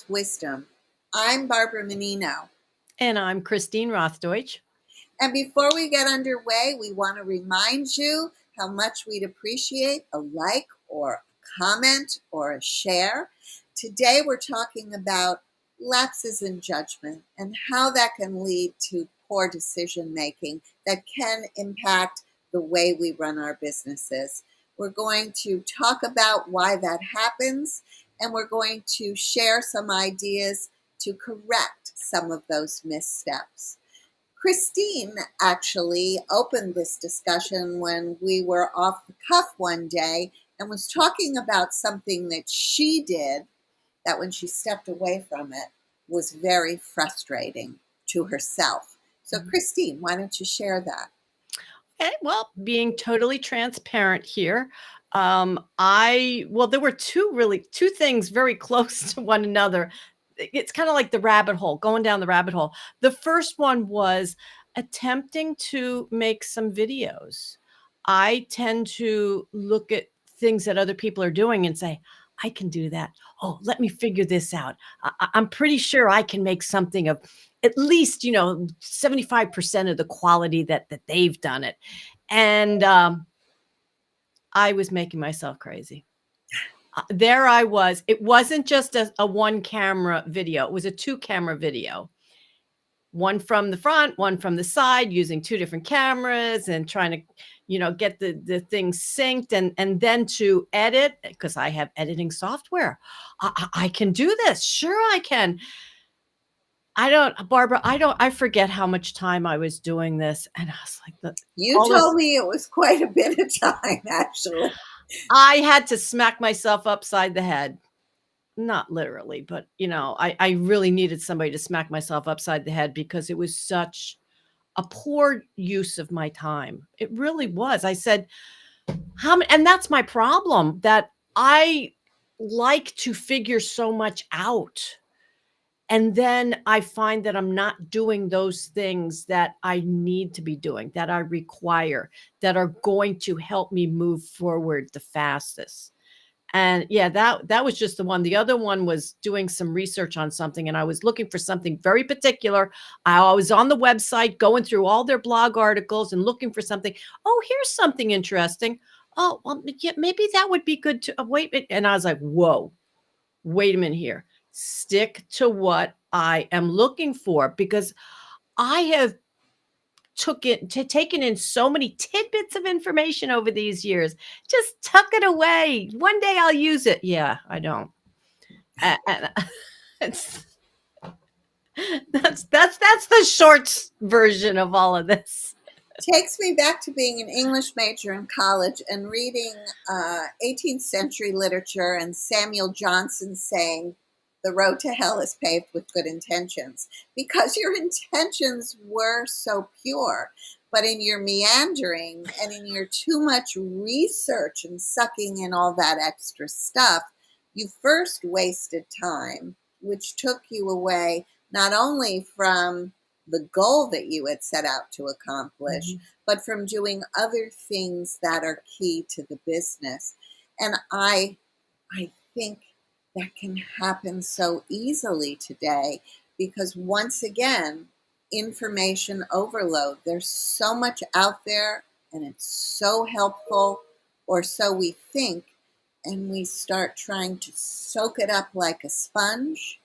Wisdom. I'm Barbara Menino. And I'm Christine Rothdeutsch. And before we get underway, we want to remind you how much we'd appreciate a like or a comment or a share. Today we're talking about lapses in judgment and how that can lead to poor decision making that can impact the way we run our businesses. We're going to talk about why that happens, and we're going to share some ideas to correct some of those missteps. Christine actually opened this discussion when we were off the cuff one day and was talking about something that she did that when she stepped away from it was very frustrating to herself. So Christine, why don't you share that? Okay, well, being totally transparent here, there were two things very close to one another. It's kind of like the rabbit hole, going down the rabbit hole. The first one was attempting to make some videos. I tend to look at things that other people are doing and say, I can do that. Oh, let me figure this out. I'm pretty sure I can make something of at least, 75% of the quality that they've done it. And I was making myself crazy. There I was. It wasn't just a one camera video. It was a 2-camera video. One from the front, one from the side, using 2 different cameras and trying to, get the thing synced and then to edit, because I have editing software. I can do this. Sure, I can. Barbara, I forget how much time I was doing this. And I was like, you told me it was quite a bit of time, actually. I had to smack myself upside the head. Not literally, but I really needed somebody to smack myself upside the head because it was such a poor use of my time. It really was. I said, and that's my problem, that I like to figure so much out. And then I find that I'm not doing those things that I need to be doing, that I require, that are going to help me move forward the fastest. And yeah, that was just the one. The other one was doing some research on something, and I was looking for something very particular. I was on the website going through all their blog articles and looking for something. Oh, here's something interesting. Oh, well, yeah, maybe that would be good to wait. And I was like, whoa, wait a minute here. Stick to what I am looking for, because I have taken in so many tidbits of information over these years. Just tuck it away. One day I'll use it. Yeah, I don't. And it's that's the short version of all of this. Takes me back to being an English major in college and reading 18th century literature and Samuel Johnson saying, "The road to hell is paved with good intentions," because your intentions were so pure. But in your meandering and in your too much research and sucking in all that extra stuff, you first wasted time, which took you away not only from the goal that you had set out to accomplish, but from doing other things that are key to the business. And I think that can happen so easily today because, once again, information overload. There's so much out there and it's so helpful, or so we think, and we start trying to soak it up like a sponge.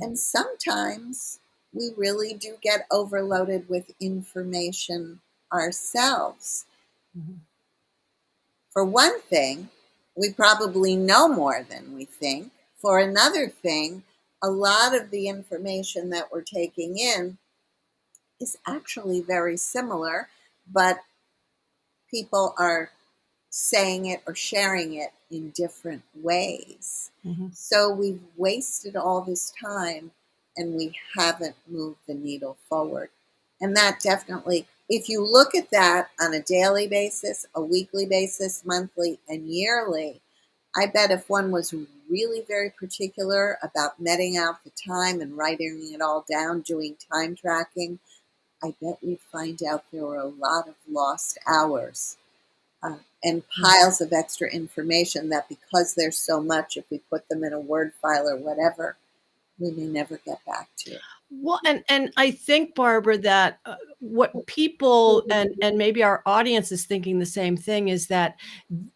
And sometimes we really do get overloaded with information ourselves. For one thing, we probably know more than we think. For another thing, a lot of the information that we're taking in is actually very similar, but people are saying it or sharing it in different ways. So we've wasted all this time and we haven't moved the needle forward. And that definitely, if you look at that on a daily basis, a weekly basis, monthly, and yearly, I bet if one was really very particular about meting out the time and writing it all down, doing time tracking, I bet we'd find out there were a lot of lost hours and piles of extra information that because there's so much, if we put them in a Word file or whatever, we may never get back to. Well, and I think, Barbara, that what people and maybe our audience is thinking the same thing is that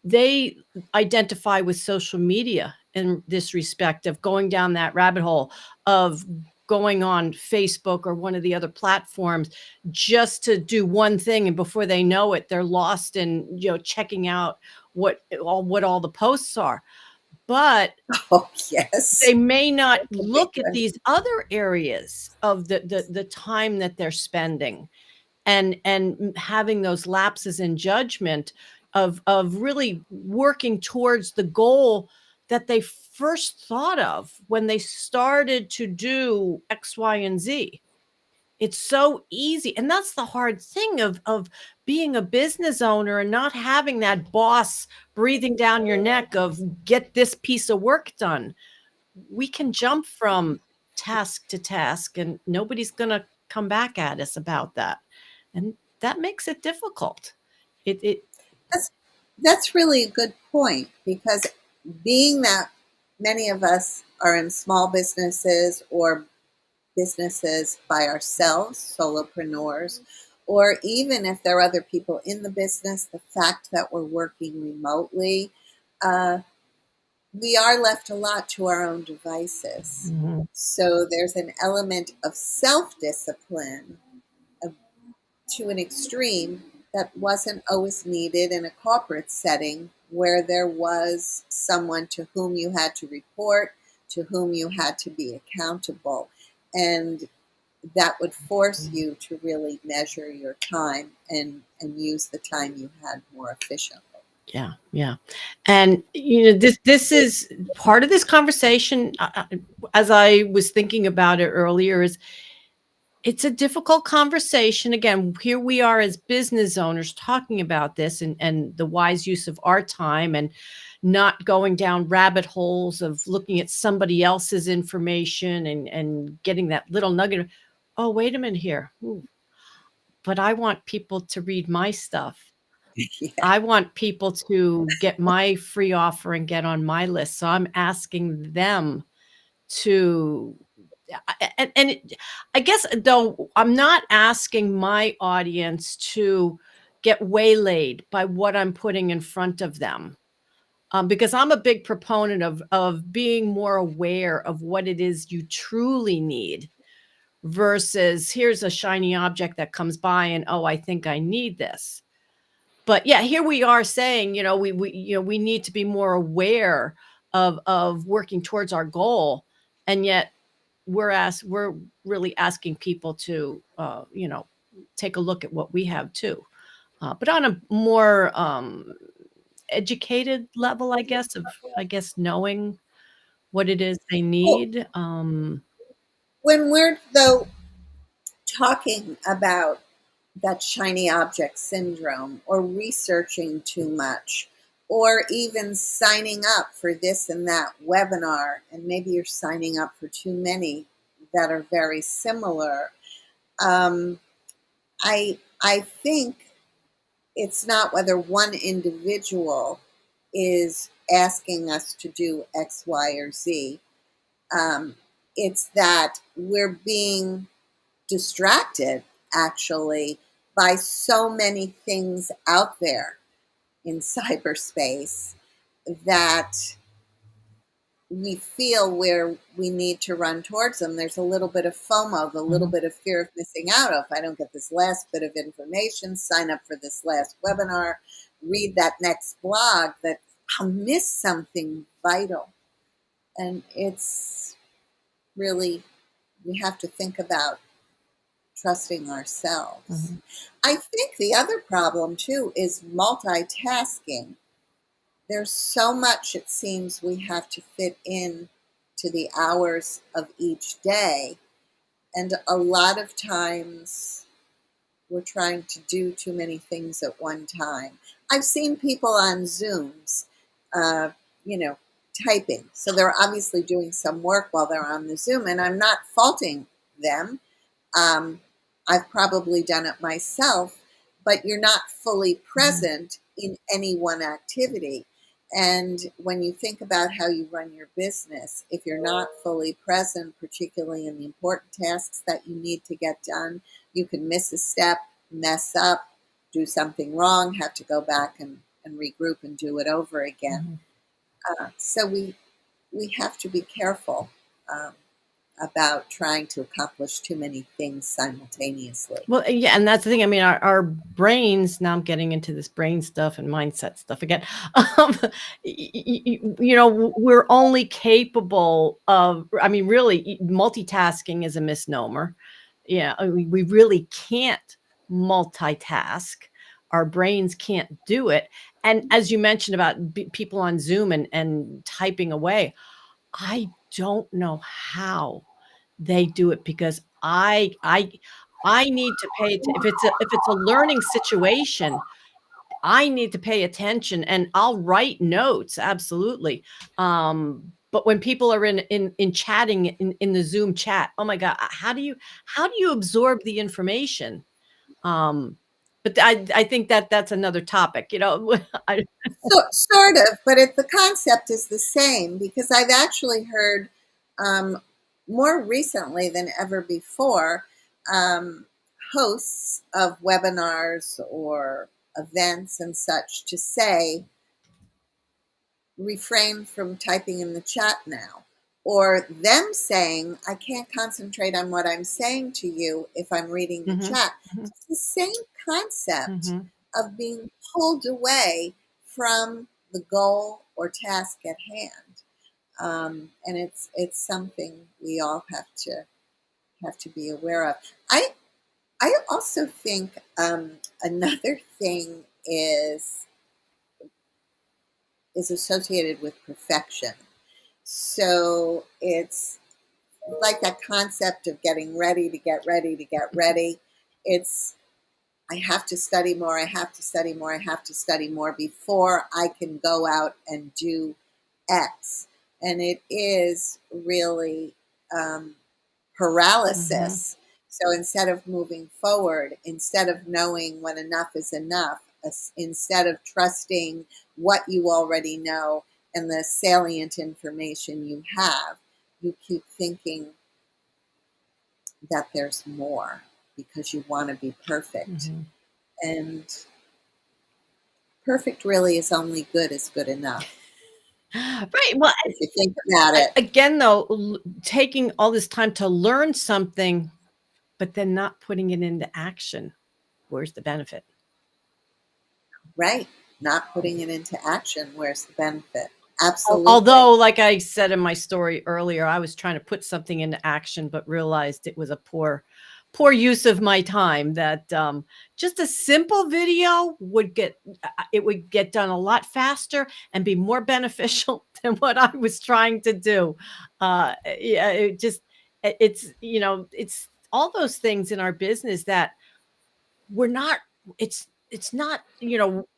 they identify with social media in this respect of going down that rabbit hole of going on Facebook or one of the other platforms just to do one thing, and before they know it, they're lost in checking out what all the posts are. But Oh, yes. they may not That's a big look at one. these other areas of the time that they're spending, and having those lapses in judgment of really working towards the goal that they first thought of when they started to do X, Y, and Z. It's so easy, and that's the hard thing of being a business owner and not having that boss breathing down your neck of get this piece of work done. We can jump from task to task, and nobody's gonna come back at us about that, and that makes it difficult. It That's that's really a good point, because being that many of us are in small businesses or businesses by ourselves, solopreneurs, or even if there are other people in the business, the fact that we're working remotely, uh, we are left a lot to our own devices. Mhm. So there's an element of self discipline to an extreme that wasn't always needed in a corporate setting where there was someone to whom you had to report, to whom you had to be accountable. And that would force you to really measure your time and use the time you had more efficiently. Yeah, yeah, and, this is part of this conversation, as I was thinking about it earlier, is it's a difficult conversation. Again, here we are as business owners talking about this and the wise use of our time and not going down rabbit holes of looking at somebody else's information and getting that little nugget of, oh, wait a minute here. Ooh, but I want people to read my stuff. Yeah. I want people to get my free offer and get on my list. So I'm asking them to I guess, though, I'm not asking my audience to get waylaid by what I'm putting in front of them, because I'm a big proponent of being more aware of what it is you truly need versus here's a shiny object that comes by and, "Oh, I think I need this." But, yeah, here we are saying, we need to be more aware of working towards our goal, and yet we're really asking people to, take a look at what we have too, but on a more, educated level, I guess knowing what it is they Well, need, when we're though talking about that shiny object syndrome or researching too much or even signing up for this and that webinar, and maybe you're signing up for too many that are very similar. um, I think it's not whether one individual is asking us to do X, Y, or Z. um, it's that we're being distracted actually by so many things out there in cyberspace that we feel where we need to run towards them. There's a little bit of FOMO, the little Mhm. bit of fear of missing out. If I don't get this last bit of information, sign up for this last webinar, read that next blog, that I'll miss something vital. And it's really, we have to think about trusting ourselves. Mhm. I think the other problem too is multitasking. There's so much it seems we have to fit in to the hours of each day. And a lot of times we're trying to do too many things at one time. I've seen people on Zooms, uh, you know, typing. So they're obviously doing some work while they're on the Zoom, and I'm not faulting them. um, I've probably done it myself, but you're not fully Mhm. present in any one activity. And when you think about how you run your business, if you're not fully present, particularly in the important tasks that you need to get done, you can miss a step, mess up, do something wrong, have to go back and regroup and do it over again. So we have to be careful um, about trying to accomplish too many things simultaneously. Well, yeah, and that's the thing. I mean, our brains, now I'm getting into this brain stuff and mindset stuff again. Um, we're only capable of, I mean, really, multitasking is a misnomer. Yeah, we really can't multitask. Our brains can't do it. And as you mentioned about people on Zoom and typing away, I don't know how they do it, because I need to pay if it's a learning situation, I need to pay attention, and I'll write notes, absolutely. But when people are in chatting in the Zoom chat, oh my God, how do you absorb the information? Um, but I think that's another topic, I So, sort of, but the concept is the same because I've actually heard um, more recently than ever before um, hosts of webinars or events and such to say, refrain from typing in the chat now. Or them saying, I can't concentrate on what I'm saying to you if I'm reading the Mhm, chat. mhm, It's the same concept mhm. of being pulled away from the goal or task at hand. And it's something we all have to be aware of. I also think another thing is associated with perfection. So it's like that concept of getting ready to get ready to get ready. It's I have to study more, I have to study more, I have to study more before I can go out and do X. And it is really um, Mhm. paralysis. So instead of moving forward, instead of knowing when enough is enough, instead of trusting what you already know and the salient information you have, you keep thinking that there's more because you want to be perfect. Mhm. And perfect really is only good as good enough Right, well, if you think about it. again, though, taking all this time to learn something, but then not putting it into action, where's the benefit? Right. Not putting it into action, where's the benefit? Although, Absolutely. like I said in my story earlier, I was trying to put something into action, but realized it was a poor use of my time, that, just a simple video would get done a lot faster and be more beneficial than what I was trying to do. Yeah, it's all those things in our business that we're not it's not,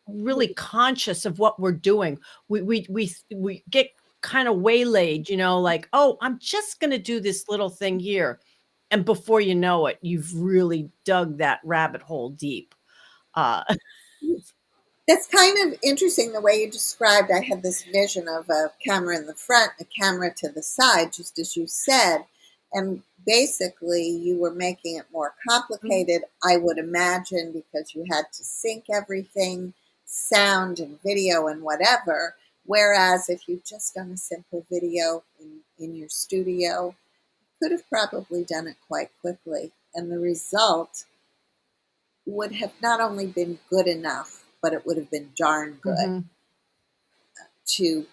really conscious of what we're doing. We get kind of waylaid, like, oh, I'm just going to do this little thing here, and before you know it, you've really dug that rabbit hole deep. uh That's kind of interesting the way you described. I had this vision of a camera in the front, a camera to the side, just as you said. And basically, you were making it more complicated, I would imagine, because you had to sync everything, sound and video and whatever. Whereas if you've just done a simple video in your studio, you could have probably done it quite quickly. And the result would have not only been good enough, but it would have been darn good Mhm. to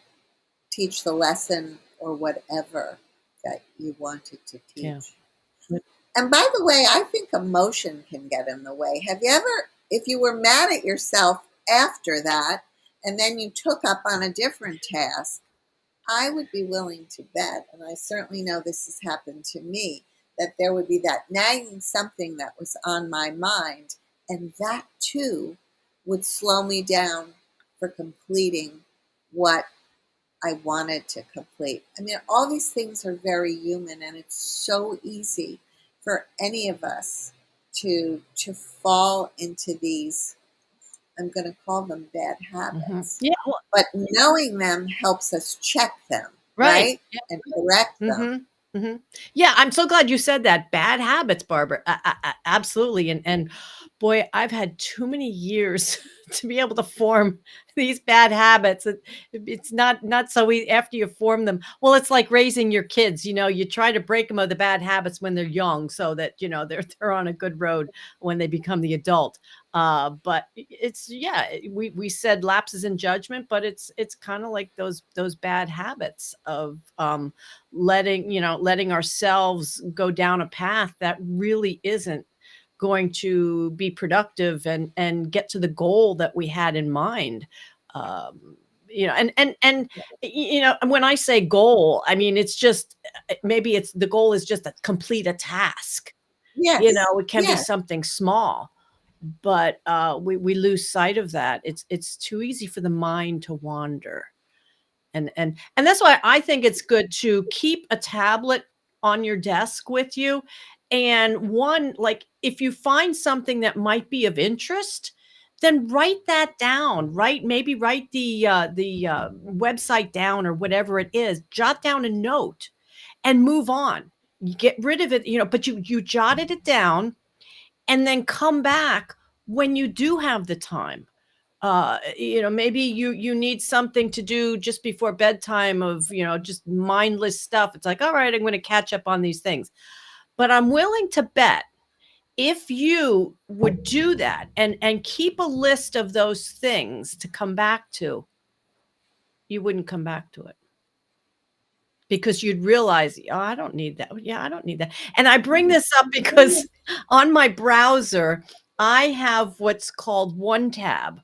teach the lesson or whatever that you wanted to Yeah. teach. And by the way, I think emotion can get in the way. Have you ever, if you were mad at yourself after that and then you took up on a different task, I would be willing to bet, and I certainly know this has happened to me, that there would be that nagging something that was on my mind, and that too would slow me down for completing what I wanted to complete. I mean, all these things are very human, and it's so easy for any of us to fall into these I'm going to call them bad Mhm. habits. Yeah, well, But knowing them helps us check them, right. right? And correct them. Mhm, mhm. Yeah, I'm so glad you said that. Bad habits, Barbara. Absolutely, and boy, I've had too many years to be able to form these bad habits. It's not so easy after you form them. Well, it's like raising your kids, you try to break them of the bad habits when they're young so that, they're on a good road when they become the adult. But it's yeah, we said lapses in judgment, but it's kind of like those bad habits of letting ourselves go down a path that really isn't going to be productive and get to the goal that we had in mind. um and when I say goal, I mean it's just maybe it's the goal is just to complete a task. Yes. It can be Yes. something small, but we lose sight of that. It's too easy for the mind to wander. And that's why I think it's good to keep a tablet on your desk with you. And one, like, if you find something that might be of interest, then write that down. Maybe write the website down or whatever it is. Jot down a note and move on. You get rid of it, but you jotted it down and then come back when you do have the time. Maybe you need something to do just before bedtime of, just mindless stuff. It's like, all right, I'm going to catch up on these things. But I'm willing to bet if you would do that and keep a list of those things to come back to, you wouldn't come back to it because you'd realize, oh, I don't need that. Yeah, I don't need that. And I bring this up because on my browser, I have what's called one tab,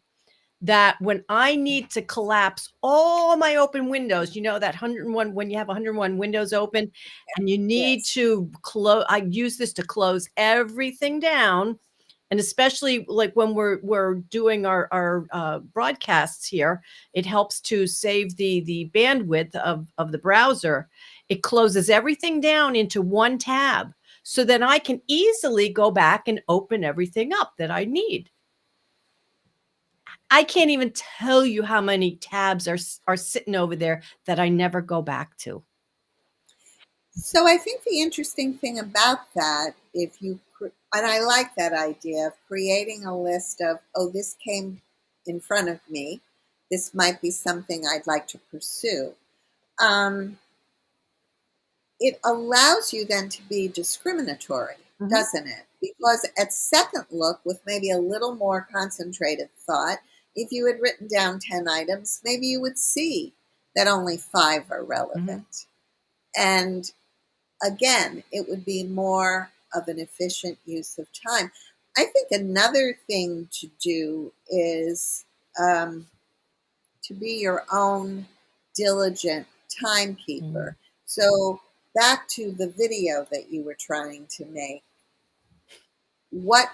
that when I need to collapse all my open windows, that 101, when you have 101 windows open and you need Yes. to close, I use this to close everything down. And especially like when we're doing our broadcasts here, it helps to save the bandwidth of the browser. It closes everything down into one tab so that I can easily go back and open everything up that I need. I can't even tell you how many tabs are sitting over there that I never go back to. So I think the interesting thing about that, and I like that idea of creating a list of, oh, this came in front of me. This might be something I'd like to pursue. Um, it allows you then to be discriminatory, Mhm. doesn't it? Because at second look, with maybe a little more concentrated thought, if you had written down 10 items, maybe you would see that only five are Mhm. relevant. And again, it would be more of an efficient use of time. I think another thing to do is um, to be your own diligent Mm. timekeeper. So, back to the video that you were trying to make, what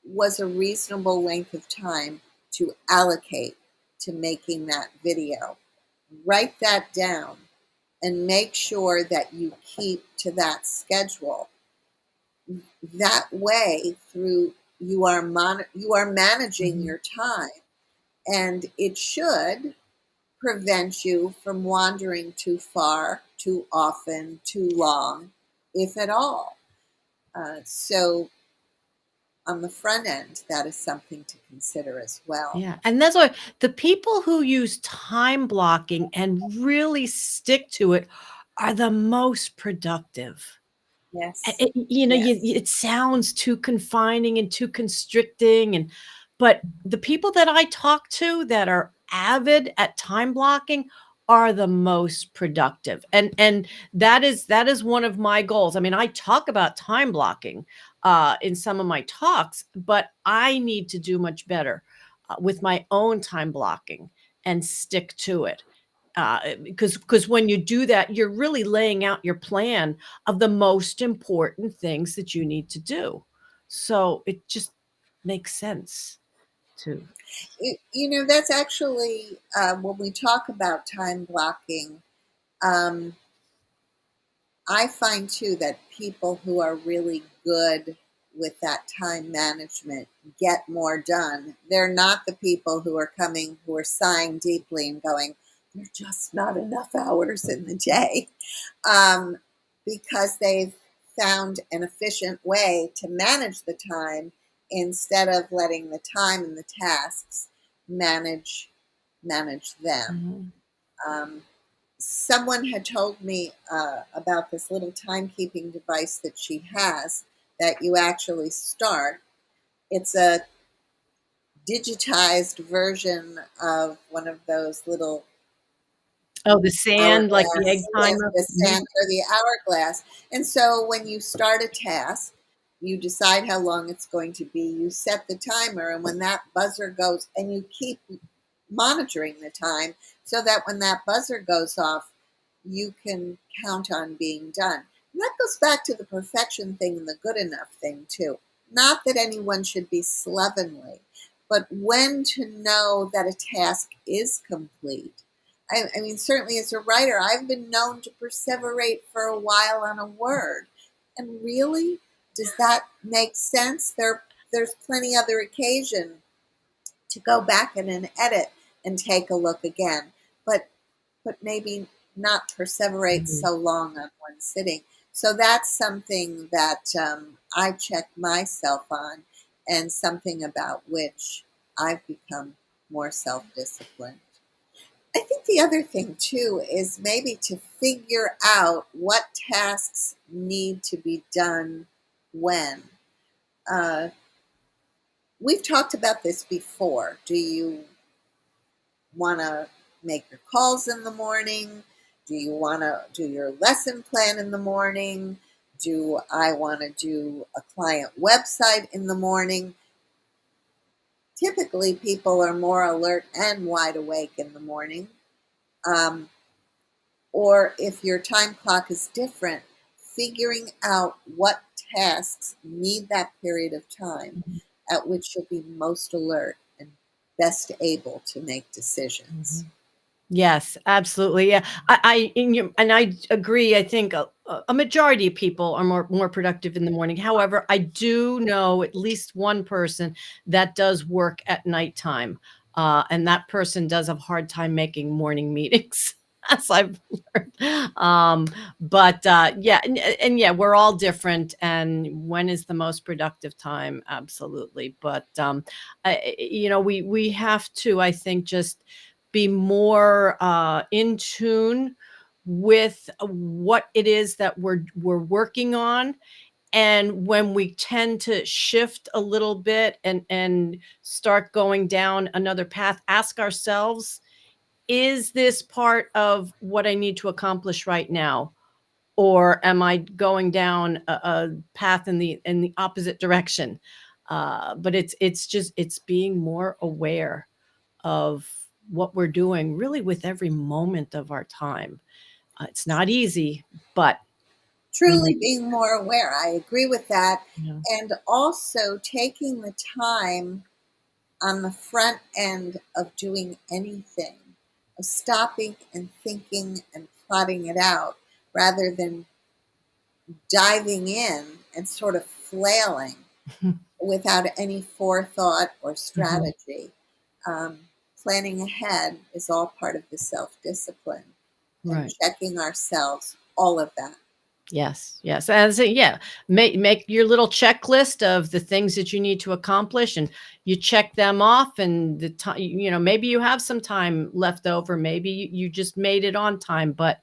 was a reasonable length of time to allocate to making that video? Write that down and make sure that you keep to that schedule. That way, through you are managing Mhm. your time, and it should prevent you from wandering too far, too often, too long, if at all. So on the front end, that is something to consider as well. Yeah, and that's why the people who use time blocking and really stick to it are the most productive. Yes. You Yes. it sounds too confining and too constricting, but the people that I talk to that are avid at time blocking are the most productive, and that is one of my goals. I mean, I talk about time blocking, in some of my talks, but I need to do much better, with my own time blocking and stick to it. Because when you do that, you're really laying out your plan of the most important things that you need to do. So it just makes sense to. That's actually when we talk about time blocking. I find too that people who are really good with that time management get more done. They're not the people who are coming, who are sighing deeply and going, "There are just not enough hours in the day," um, because they've found an efficient way to manage the time instead of letting the time and the tasks manage them. Mhm. Um, Someone had told me about this little timekeeping device that she has that you actually start. It's a digitized version of one of those little Oh, the sand, like the egg hourglass, yes, timer? the Mhm. sand or the hourglass. And so when you start a task, you decide how long it's going to be, you set the timer, and when that buzzer goes, and you keep monitoring the time so that when that buzzer goes off, you can count on being done. And that goes back to the perfection thing and the good enough thing, too. Not that anyone should be slovenly, but when to know that a task is complete. I mean, certainly as a writer, I've been known to perseverate for a while on a word. And really, does that make sense? There's plenty other occasion to go back in and edit and take a look again. But maybe not perseverate Mhm. so long on one sitting. So that's something that I check myself on, and something about which I've become more self disciplined. I think the other thing too is maybe to figure out what tasks need to be done when. Uh, we've talked about this before. Do you want to make your calls in the morning? Do you want to do your lesson plan in the morning? Do I want to do a client website in the morning? Typically, people are more alert and wide awake in the morning. Um, or if your time clock is different, figuring out what tasks need that period of time Mhm. at which you'll be most alert and best able to make decisions. Mhm. Yes, absolutely. Yeah, and I agree. I think a majority of people are more productive in the morning. However, I do know at least one person that does work at nighttime, and that person does have a hard time making morning meetings, as I've learned. But yeah, and yeah, we're all different. And when is the most productive time? Absolutely. But we have to, I think, just be more in tune with what it is that we're working on. And when we tend to shift a little bit and start going down another path, ask ourselves, is this part of what I need to accomplish right now, or am I going down a path in the opposite direction? But it's being more aware of what we're doing really with every moment of our time. It's not easy, but we Truly need. being more aware. I agree with that. Yeah. And also taking the time on the front end of doing anything, of stopping and thinking and plotting it out rather than diving in and sort of flailing without any forethought or Mhm. strategy. Um, Planning ahead is all part of the self discipline and Right. checking ourselves, all of that. Yes, yes, and so yeah, make your little checklist of the things that you need to accomplish, and you check them off, and the time, maybe you have some time left over, maybe you just made it on time, but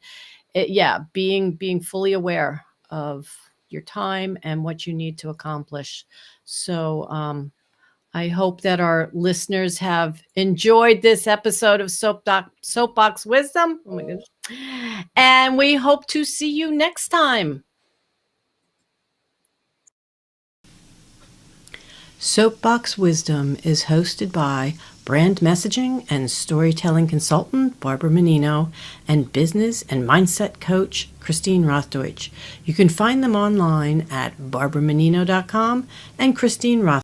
yeah, being fully aware of your time and what you need to accomplish. So, I hope that our listeners have enjoyed this episode of Soapbox Wisdom. Oh my goodness. And we hope to see you next time. Soapbox Wisdom is hosted by brand messaging and storytelling consultant Barbara Menino and business and mindset coach Christine Rothdeutsch. You can find them online at barbaramenino.com and Christine Roth.